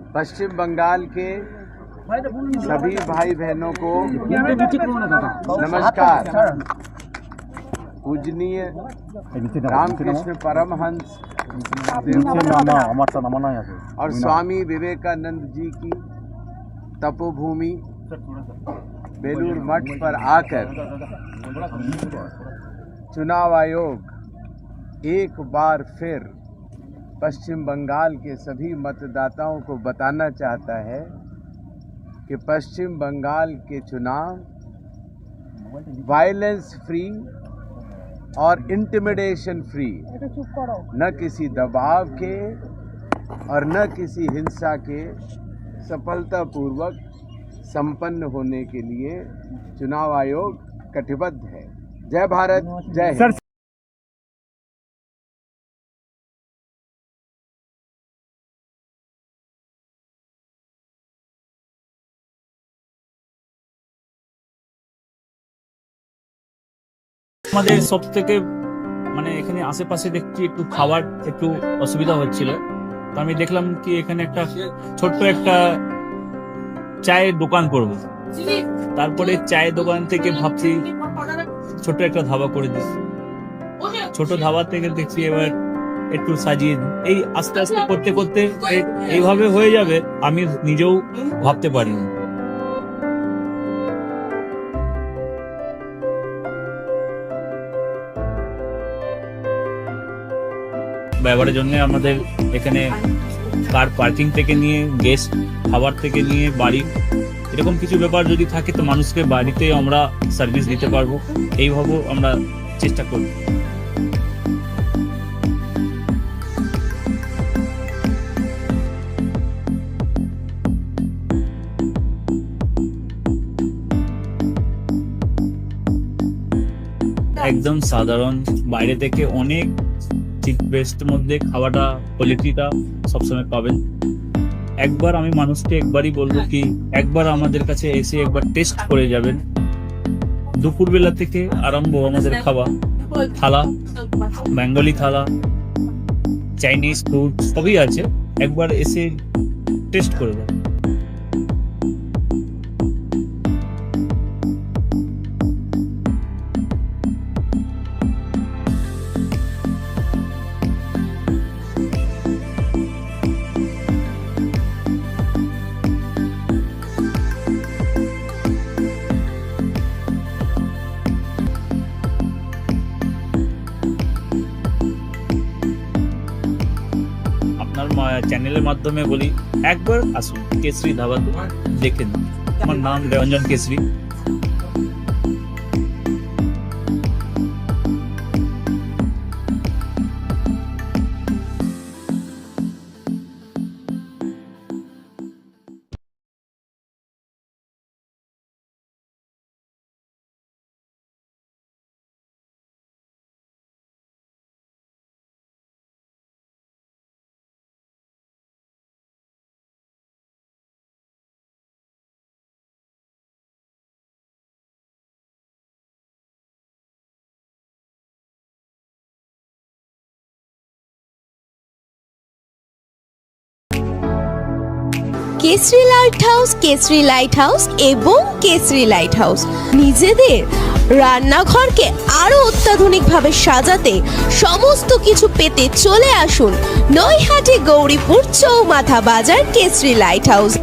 पश्चिम बंगाल के सभी भाई बहनों को नमस्कार। पूजनीय रामकृष्ण परमहंस और स्वामी विवेकानंद जी की तपोभूमि बेलूर मठ पर आकर चुनाव आयोग एक बार फिर पश्चिम बंगाल के सभी मतदाताओं को बताना चाहता है कि पश्चिम बंगाल के चुनाव वायलेंस फ्री और इंटिमिडेशन फ्री, न किसी दबाव के और न किसी हिंसा के सफलतापूर्वक संपन्न होने के लिए चुनाव आयोग कटिबद्ध है। जय भारत, जय हिंद। আমাদের সব থেকে মানে এখানে আশেপাশে দেখছি একটু খাবার একটু অসুবিধা হচ্ছিল, তো আমি দেখলাম কি এখানে একটা ছোট্ট একটা চায়ের দোকান করব। তারপরে চায়ের দোকান থেকে ভাবছি ছোট একটা ধাবা করে দিই। ছোট ধাবা থেকে দেখছি এবার একটু সাজিয়ে এই আস্তে আস্তে করতে করতে এইভাবে হয়ে যাবে আমি নিজেও ভাবতে পারিনি। ব্যবহারের জন্য আমাদের এখানে কার পার্কিং থেকে নিয়ে গেস্ট খাবার থেকে নিয়ে বাড়ি এরকম কিছু ব্যাপার যদি থাকে তো মানুষকে বাড়িতে আমরা সার্ভিস দিতে পারবো, এইভাবেও আমরা চেষ্টা করব। একদম সাধারণ, বাইরে থেকে অনেক চিপ বেস্ট মধ্যে খাওয়াটা কোয়ালিটিটা সবসময় পাবেন। একবার আমি মানুষকে একবারই বলবো কি একবার আমাদের কাছে এসে একবার টেস্ট করে যাবেন। দুপুরবেলা থেকে আরম্ভ আমাদের খাওয়া, থালা, বেঙ্গলি থালা, চাইনিজ ফুড সবই আছে, একবার এসে টেস্ট করে যাবেন। চ্যানেলের মাধ্যমে বলি একবার আসুন কেশরী ধাবা দেখেন। আমার নাম রঞ্জন কেশরী। কেশরী লাইট হাউস এবং কেশরী লাইট হাউস নিজেদের রান্নাঘরকে আরো অত্যাধুনিকভাবে সাজাতে সমস্ত কিছু পেতে চলে আসুন নৈহাটি গৌরীপুর চৌমাথা বাজার কেশরী লাইট হাউস।